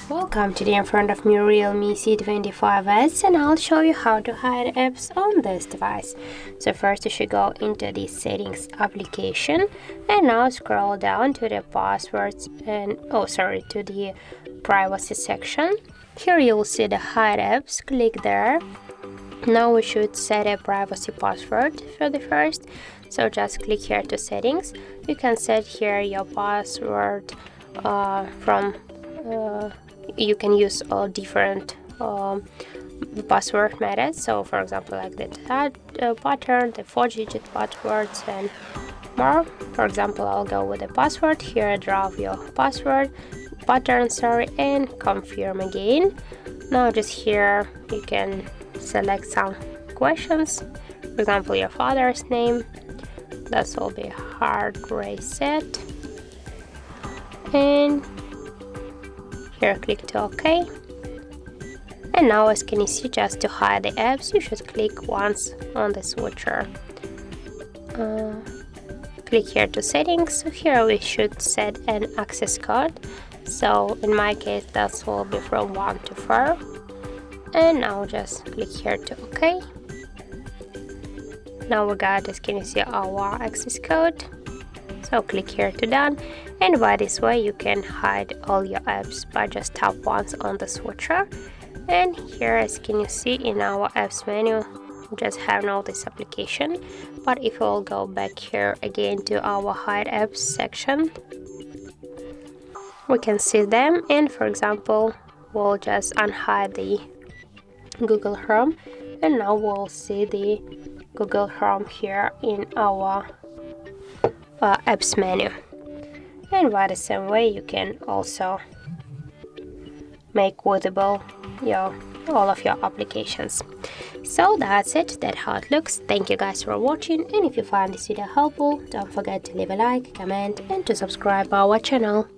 Welcome, today in front of me Realme C25s, and I'll show you how to hide apps on this device. So first you should go into the settings application and now scroll down to the passwords and to the privacy section. Here you'll see the hide apps. Click there. Now we should set a privacy password for the first, so just click here to settings. You can set here your password you can use all different password methods, so for example like the pattern, the 4-digit passwords and more. For example, I'll go with the password here, draw your password pattern, and confirm again. Now just here you can select some questions, for example your father's name, that will be HardReset, and here click to OK. And now, as can you see, just to hide the apps you should click once on the switcher. Click here to settings. So here we should set an access code, so in my case that will be from 1 to 4. And now just click here to OK. Now we got, as can you see, our access code, so click here to done. And by this way you can hide all your apps by just tap once on the switcher. And here, as can you see, in our apps menu we just have now this application, but if we'll go back here again to our hide apps section, we can see them. And for example, we'll just unhide the Google Chrome, and now we'll see the Google Chrome here in our apps menu. And by the same way you can also make visible all of your applications. So that's it, that's how it looks. Thank you guys for watching, and if you find this video helpful, don't forget to leave a like, comment and to subscribe our channel.